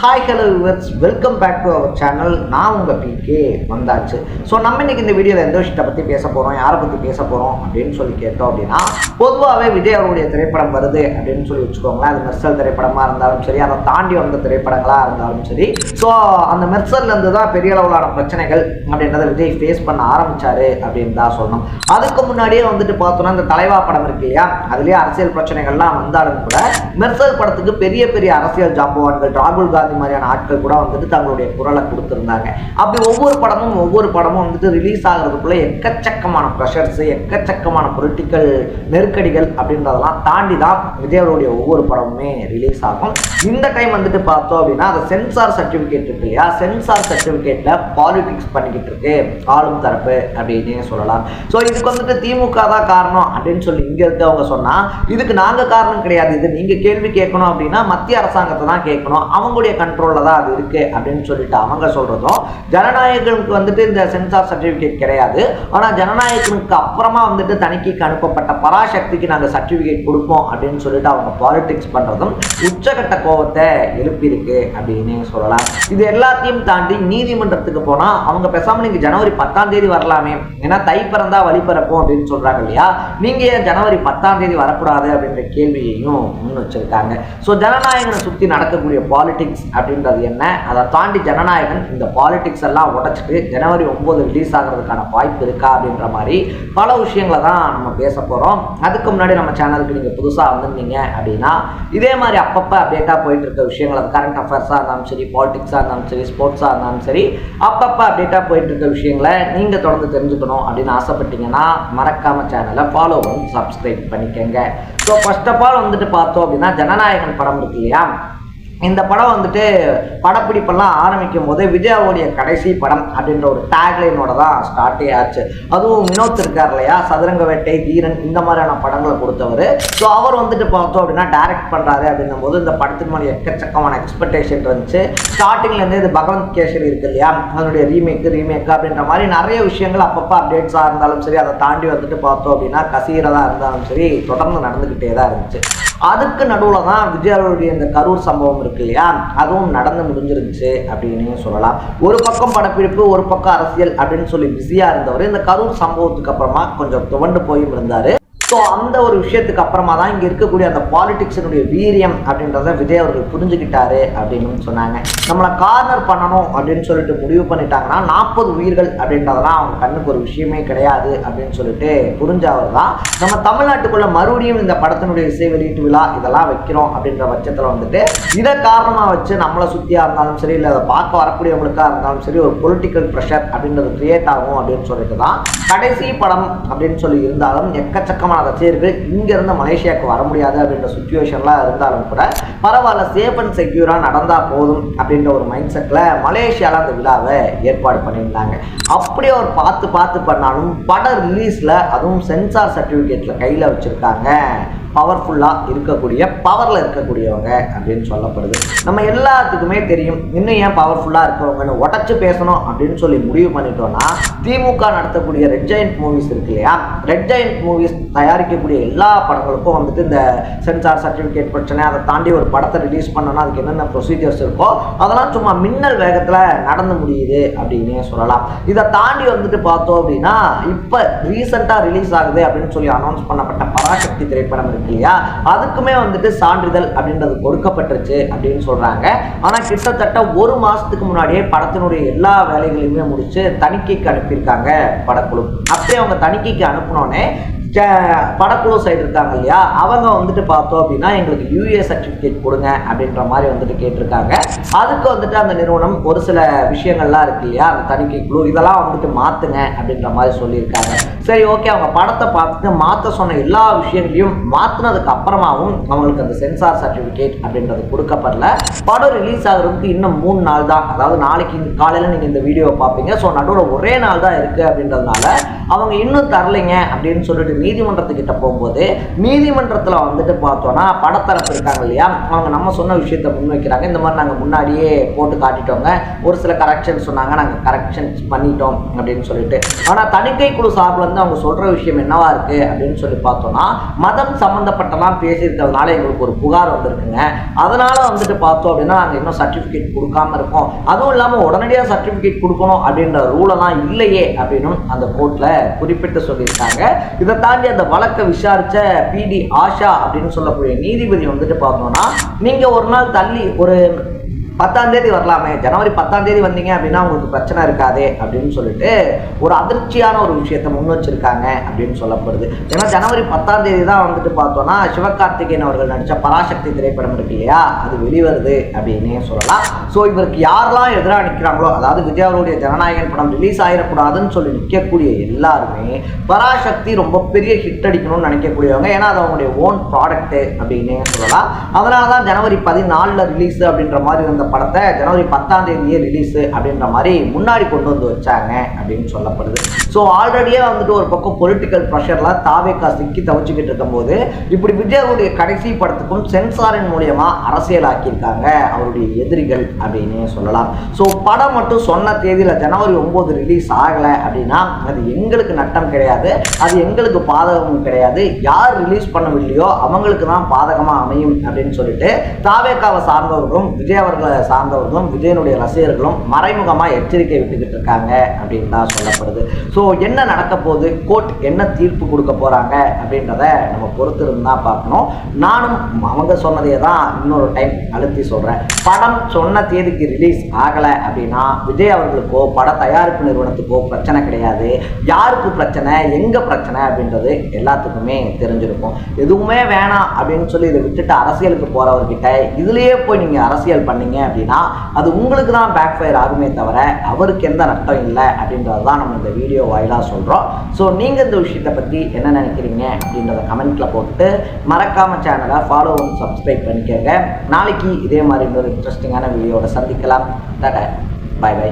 Hi hello viewers, welcome back to our channel. நான் உங்கள் PK வந்தாச்சு. ஸோ நம்ம இன்றைக்கி இந்த வீடியோவில் எந்த விஷயத்தை பற்றி பேச போகிறோம், யாரை பற்றி பேச போகிறோம் அப்படின்னு சொல்லி கேட்டோம் அப்படின்னா, பொதுவாகவே விஜய் அவருடைய திரைப்படம் வருது அப்படின்னு சொல்லி வச்சுக்கோங்களேன். அது மெர்சல் திரைப்படமாக இருந்தாலும் சரி, அதை தாண்டி வந்த திரைப்படங்களாக இருந்தாலும் சரி, ஸோ அந்த மெர்சல்லேருந்து தான் பெரிய அளவிலான பிரச்சனைகள் அப்படின்றத விஜய் ஃபேஸ் பண்ண ஆரம்பித்தார் அப்படின்னு தான் சொல்லணும். அதுக்கு முன்னாடியே வந்துட்டு பார்த்தோன்னா இந்த தலைவா படம் இருக்கு இல்லையா, அதுலேயே அரசியல் பிரச்சனைகள்லாம் வந்தாலும் கூட மெர்சல் படத்துக்கு பெரிய பெரிய அரசியல் ஜாம்பவான்கள் ராகுல் காந்தி மாதிரியான ஆட்கள் கூட வந்துட்டு தங்களுடைய குரலை கொடுத்துருந்தாங்க. அப்படி ஒவ்வொரு படமும் வந்துட்டு ரிலீஸ் ஆகிறதுக்குள்ள எக்கச்சக்கமான ப்ரெஷர்ஸ், எக்கச்சக்கமான பொலிட்டிக்கல் நெருக்கடிகள் அப்படின்றதெல்லாம் தாண்டி தான் விஜய் அவருடைய ஒவ்வொரு படமுமே ரிலீஸ் ஆகும். இந்த டைம் வந்துட்டு பார்த்தோம் அப்படின்னா அந்த சென்சார் சர்டிஃபிகேட் இருக்கு இல்லையா, சென்சார் சர்டிஃபிகேட்ல பாலிடிக்ஸ் பண்ணிக்கிட்டு இருக்கு ஆளும் தரப்பு அப்படின்னே சொல்லலாம். ஸோ இதுக்கு வந்துட்டு திமுக தான் காரணம் அப்படின்னு சொல்லி இங்க இருக்கவங்க சொன்னா, இதுக்கு நாங்க காரணம் கிடையாது, இது நீங்க கேள்வி கேட்கணும் அப்படின்னா மத்திய அரசாங்கத்தை தான் கேட்கணும், அவங்களுடைய கண்ட்ரோல்ல தான் அது இருக்கு அப்படின்னு சொல்லிட்டு அவங்க சொல்றதும், ஜனநாயகனுக்கு வந்துட்டு இந்த சென்சார் சர்டிபிகேட் கிடையாது, ஆனா ஜனநாயகனுக்கு அப்புறமா வந்துட்டு தணிக்கைக்கு அனுப்பப்பட்ட பராசக்திக்கு நாங்க சர்டிபிகேட் கொடுப்போம் அப்படின்னு சொல்லிட்டு அவங்க பாலிடிக்ஸ் பண்றதும் உச்சகட்ட கோபத்தை எழுப்பியிருக்கு அப்படின்னு சொல்லலாம். இது எல்லாத்தையும் தாண்டி நீதிமன்றத்துக்கு போனா அவங்க பேசாம நீங்க ஜனவரி 10ஆம் தேதி வரலாமே, ஏன்னா தை பிறந்தா வழி பிறக்கும் அப்படின்னு சொல்றாங்க இல்லையா, நீங்க ஏன் ஜனவரி 10ஆம் தேதி வரக்கூடாது அப்படின்ற கேள்வியையும் முன் வச்சிருக்காங்க. ஸோ ஜனநாயகனை சுற்றி நடக்கக்கூடிய பாலிடிக்ஸ் அப்படின்றது என்ன, அதை தாண்டி ஜனநாயகன் இந்த பாலிடிக்ஸ் எல்லாம் உடைச்சிட்டு ஜனவரி 9 ரிலீஸ் ஆகிறதுக்கான வாய்ப்பு இருக்கா அப்படின்ற மாதிரி பல விஷயங்களை தான் நம்ம பேச போகிறோம். அதுக்கு முன்னாடி நம்ம சேனலுக்கு நீங்கள் புதுசாக வந்திருந்தீங்க அப்படின்னா இதே மாதிரி அப்பப்போ அப்டேட்டாக போயிட்டு இருக்க விஷயங்கள், அது கரண்ட் அஃபேர்ஸாக இருந்தாலும் சரி, பாலிடிக்ஸாக இருந்தாலும் சரி, ஸ்போர்ட்ஸாக இருந்தாலும் சரி, அப்பப்போ அப்டேட்டாக போயிட்டு இருக்க விஷயங்களை நீங்கள் தொடர்ந்து தெரிஞ்சுக்கணும் அப்படின்னு ஆசைப்பட்டீங்கன்னா மறக்காம சேனலை ஃபாலோ பண்ணி சப்ஸ்கிரைப் பண்ணிக்கங்க. ஸோ ஃபர்ஸ்ட் ஆஃப் ஆல் வந்துட்டு பார்த்தோம் அப்படின்னா ஜனநாயகன் படம் இருக்கு இல்லையா, இந்த படம் வந்துட்டு படப்பிடிப்பெல்லாம் ஆரம்பிக்கும் போது விஜயாவுடைய கடைசி படம் அப்படின்ற ஒரு டேக்லைனோட தான் ஸ்டார்ட்டே ஆச்சு. அதுவும் வினோத் இருக்கார் இல்லையா, சதுரங்க வேட்டை, தீரன், இந்த மாதிரியான படங்களை கொடுத்தவர். ஸோ அவர் வந்துட்டு பார்த்தோம் அப்படின்னா டைரக்ட் பண்ணுறாரு அப்படின்னும் போது இந்த படத்தின் மேலே எக்கச்சக்கமான எக்ஸ்பெக்டேஷன் இருந்துச்சு. ஸ்டார்டிங்லேருந்து இது பகவந்த் கேசரி இருக்கு இல்லையா, அதனுடைய ரீமேக் அப்படின்ற மாதிரி நிறைய விஷயங்கள் அப்பப்போ அப்டேட்ஸாக இருந்தாலும் சரி, அதை தாண்டி வந்துட்டு பார்த்தோம் அப்படின்னா கசீரதாக இருந்தாலும் சரி, தொடர்ந்து நடந்துக்கிட்டே தான் இருந்துச்சு. அதுக்கு நடுவில் தான் விஜயாவுடைய இந்த கரூர் சம்பவம் இருக்கு இல்லையா, அதுவும் நடந்து முடிஞ்சிருந்துச்சு அப்படின்னு சொல்லலாம். ஒரு பக்கம் படப்பிடிப்பு, ஒரு பக்கம் அரசியல் அப்படின்னு சொல்லி பிஸியாக இருந்தவர் இந்த கரூர் சம்பவத்துக்கு அப்புறமா கொஞ்சம் துவண்டு போயும் இருந்தார். ஸோ அந்த ஒரு விஷயத்துக்கு அப்புறமா தான் இங்கே இருக்கக்கூடிய அந்த பாலிடிக்ஸினுடைய வீரியம் அப்படின்றத விஜய் அவர்கள் புரிஞ்சுக்கிட்டாரு அப்படின்னு சொன்னாங்க. நம்மளை கார்னர் பண்ணணும் அப்படின்னு சொல்லிட்டு முடிவு பண்ணிட்டாங்கன்னா 40 உயிர்கள் அப்படின்றதெல்லாம் அவங்க கண்ணுக்கு ஒரு விஷயமே கிடையாது அப்படின்னு சொல்லிட்டு புரிஞ்சவர் தான் நம்ம தமிழ்நாட்டுக்குள்ள மறுபடியும் இந்த படத்தினுடைய இசை வெளியீட்டு விழா இதெல்லாம் வைக்கிறோம் அப்படின்ற பட்சத்தில் வந்துட்டு இதை காரணமாக வச்சு நம்மளை சுற்றியாக இருந்தாலும் சரி, இல்லை அதை பார்க்க வரக்கூடியவங்களுக்காக இருந்தாலும் சரி, ஒரு பொலிட்டிக்கல் ப்ரெஷர் அப்படின்றது கிரியேட் ஆகும் அப்படின்னு சொல்லிட்டு தான் கடைசி படம் அப்படின்னு சொல்லி இருந்தாலும் எக்கச்சக்கமான ரசிகர்கள் இங்கிருந்து மலேசியாவுக்கு வர முடியாது அப்படின்ற சுச்சுவேஷன்லாம் இருந்தாலும் கூட பரவாயில்ல, சேஃப் அண்ட் செக்யூராக நடந்தால் போதும் அப்படின்ற ஒரு மைண்ட் செட்டில் மலேசியாவில் அந்த விழாவை ஏற்பாடு பண்ணியிருந்தாங்க. அப்படியே அவர் பார்த்து பண்ணாலும் படம் ரிலீஸில் அதுவும் சென்சார் சர்டிஃபிகேட்டில் கையில் வச்சுருக்காங்க பவர்ஃபுல்லாக இருக்கக்கூடிய பவரில் இருக்கக்கூடியவங்க அப்படின்னு சொல்லப்படுது. நம்ம எல்லாத்துக்குமே தெரியும், இன்னும் ஏன் பவர்ஃபுல்லாக இருக்கவங்கன்னு உடச்சி பேசணும் அப்படின்னு சொல்லி முடிவு பண்ணிட்டோம்னா, திமுக நடத்தக்கூடிய ரெட் ஜெயண்ட் மூவிஸ் இருக்கு இல்லையா, ரெட் ஜெயண்ட் மூவிஸ் தயாரிக்கக்கூடிய எல்லா படங்களுக்கும் வந்துட்டு இந்த சென்சார் சர்டிஃபிகேட் பிரச்சனை, அதை தாண்டி ஒரு படத்தை ரிலீஸ் பண்ணோன்னா அதுக்கு என்னென்ன ப்ரொசீஜர்ஸ் இருக்கோ அதெல்லாம் சும்மா மின்னல் வேகத்தில் நடந்து முடியுது அப்படின்னே சொல்லலாம். இதை தாண்டி வந்துட்டு பார்த்தோம் அப்படின்னா இப்போ ரீசெண்டாக ரிலீஸ் ஆகுது அப்படின்னு சொல்லி அனௌன்ஸ் பண்ணப்பட்ட பராசக்தி திரைப்படம் இருக்கு இல்லையா, அதுக்குமே வந்துட்டு சான்றிதழ் அப்படின்றது கொடுக்கப்பட்டுருச்சு அப்படின்னு சொல்றாங்க. ஆனா கிட்டத்தட்ட ஒரு மாசத்துக்கு முன்னாடியே படத்தினுடைய எல்லா வேலைகளையுமே முடிச்சு தணிக்கைக்கு அனுப்பியிருக்காங்க படக்குழு. அப்படியே அவங்க தணிக்கைக்கு அனுப்பினோடனே படக்குழு சைடு இருக்காங்க இல்லையா, அவங்க வந்துட்டு பார்த்தோம் அப்படின்னா எங்களுக்கு யூஏ சர்டிஃபிகேட் கொடுங்க அப்படின்ற மாதிரி வந்துட்டு கேட்டிருக்காங்க. அதுக்கு வந்துட்டு அந்த நிறுவனம் ஒரு சில விஷயங்கள்லாம் இருக்கு இல்லையா, அந்த தணிக்கை குழு இதெல்லாம் வந்துட்டு மாற்றுங்க அப்படின்ற மாதிரி சொல்லியிருக்காங்க. சரி, ஓகே, அவங்க படத்தை பார்த்துட்டு மாற்ற சொன்ன எல்லா விஷயங்களையும் மாற்றினதுக்கு அப்புறமாவும் அவங்களுக்கு அந்த சென்சார் சர்டிஃபிகேட் அப்படின்றது கொடுக்கப்படல. படம் ரிலீஸ் ஆகிறதுக்கு இன்னும் 3 நாள் தான், அதாவது நாளைக்கு காலையில் நீங்கள் இந்த வீடியோவை பார்ப்பீங்க. ஸோ நடுவில் ஒரே நாள் தான் இருக்குது அப்படின்றதுனால அவங்க இன்னும் தரலைங்க அப்படின்னு சொல்லிட்டு நீதிமன்றத்துக்கிட்ட போகும்போது நீதிமன்றத்தில் வந்துட்டு பார்த்தோன்னா படத்தரப்பு இருக்காங்க இல்லையா, அவங்க நம்ம சொன்ன விஷயத்தை முன்வைக்கிறாங்க. இந்த மாதிரி நாங்கள் முன்னாடியே போட்டு காட்டிட்டோங்க, ஒரு சில கரெக்ஷன் சொன்னாங்க, நாங்கள் கரெக்ஷன் பண்ணிட்டோம் அப்படின்னு சொல்லிட்டு. ஆனால் தணிக்கை குழு சார்பில் இருந்து அவங்க சொல்கிற விஷயம் என்னவா இருக்குது அப்படின்னு சொல்லி பார்த்தோன்னா, மதம் சம்மந்தப்பட்டலாம் பேசியிருக்கிறதுனால எங்களுக்கு ஒரு புகார் வந்திருக்குங்க, அதனால் வந்துட்டு பார்த்தோம் அப்படின்னா நாங்கள் இன்னும் சர்டிஃபிகேட் கொடுக்காம இருக்கோம், அதுவும் இல்லாமல் உடனடியாக சர்டிஃபிகேட் கொடுக்கணும் அப்படின்ற ரூலெல்லாம் இல்லையே அப்படின்னு அந்த கோர்ட்டில் குறிப்பிட்டு சொல்லியிருக்காங்க. இதை தாண்டி அந்த வழக்கை விசாரித்த PD ஆஷா அப்படின்னு சொல்லக்கூடிய நீதிபதி வந்துட்டு பார்த்தோம்னா, நீங்கள் ஒரு நாள் தள்ளி ஒரு 10ஆம் தேதி வரலாமே, ஜனவரி 10ஆம் தேதி வந்தீங்க அப்படின்னா உங்களுக்கு பிரச்சனை இருக்காதே அப்படின்னு சொல்லிட்டு ஒரு அதிர்ச்சியான ஒரு விஷயத்தை முன் வச்சிருக்காங்க அப்படின்னு சொல்லப்படுது. ஏன்னா ஜனவரி 10ஆம் தேதி தான் வந்துட்டு பார்த்தோன்னா சிவகார்த்திகேயன் அவர்கள் நடித்த பராசக்தி திரைப்படம் இருக்கு இல்லையா, அது வெளிவருது அப்படின்னே சொல்லலாம். ஸோ இவருக்கு யாரெல்லாம் எதிராக நிற்கிறாங்களோ, அதாவது விஜய் அவருடைய ஜனநாயகன் படம் ரிலீஸ் ஆகிடக்கூடாதுன்னு சொல்லி நிற்கக்கூடிய எல்லாருமே பராசக்தி ரொம்ப பெரிய ஹிட் அடிக்கணும்னு நினைக்கக்கூடியவங்க. ஏன்னா அது அவங்களுடைய ஓன் ப்ராடக்ட்டு அப்படின்னே சொல்லலாம். அதனால தான் ஜனவரி 14 ரிலீஸ் அப்படின்ற மாதிரி இருந்த படத்தை ஜனவரி 10ஆம் தேதியே ரிலீஸ் அப்படின்ற மாதிரி முன்னாடி கொண்டு வந்து வச்சாங்க அப்படின்னு சொல்லப்படுது. ஸோ ஆல்ரெடியே வந்துட்டு ஒரு பக்கம் பொலிட்டிக்கல் ப்ரெஷர்ல தாவேக்கா சிக்கி தவிச்சுக்கிட்டு இருக்கும்போது இப்படி விஜயனுடைய கடைசி படத்துக்கும் சென்சாரின் மூலியமா அரசியல் ஆக்கியிருக்காங்க அவருடைய எதிரிகள் அப்படின்னு சொல்லலாம். ஸோ படம் மட்டும் சொன்ன தேதியில ஜனவரி 9 ரிலீஸ் ஆகலை அப்படின்னா அது எங்களுக்கு நட்டம் கிடையாது, அது எங்களுக்கு பாதகமும் கிடையாது, யார் ரிலீஸ் பண்ணவில்லையோ அவங்களுக்கு தான் பாதகமாக அமையும் அப்படின்னு சொல்லிட்டு தாவேக்காவை சார்ந்தவர்களும் விஜய் அவர்களை சார்ந்தவர்களும் விஜயனுடைய ரசிகர்களும் மறைமுகமாக எச்சரிக்கை விட்டுக்கிட்டு இருக்காங்க அப்படின்னு தான் சொல்லப்படுது. ஸோ என்ன நடக்க போகுது, கோர்ட் என்ன தீர்ப்பு கொடுக்க போறாங்க அப்படின்றத நம்ம பொறுத்து இருந்தா பார்க்கணும். நானும் அவங்க சொன்னதே தான் இன்னொரு டைம் அழுத்தி சொல்றேன், படம் சொன்ன தேதிக்கு ரிலீஸ் ஆகலை அப்படின்னா விஜய் அவர்களுக்கோ பட தயாரிப்பு நிறுவனத்துக்கோ பிரச்சனை கிடையாது. யாருக்கு பிரச்சனை, எங்க பிரச்சனை அப்படின்றது எல்லாத்துக்குமே தெரிஞ்சிருக்கும். எதுவுமே வேணாம் அப்படின்னு சொல்லி இதை விட்டுட்டு அரசியலுக்கு போறவர்கிட்ட இதுலயே போய் நீங்க அரசியல் பண்ணீங்க அப்படின்னா அது உங்களுக்கு தான் பேக் ஃபயர் ஆகுமே தவிர அவருக்கு எந்த நட்டம் இல்லை அப்படின்றது தான் நம்ம இந்த வீடியோ வாயிலாக சொல்கிறோம். ஸோ நீங்கள் இந்த விஷயத்தை பற்றி என்ன நினைக்கிறீங்க அப்படின்றத கமெண்ட்டில் போட்டு மறக்காமல் சேனலை ஃபாலோ பண்ணி சப்ஸ்கிரைப் பண்ணிக்கோங்க. நாளைக்கு இதே மாதிரி இன்னொரு இன்ட்ரெஸ்டிங்கான வீடியோவோட சந்திக்கலாம். Tata, bye by.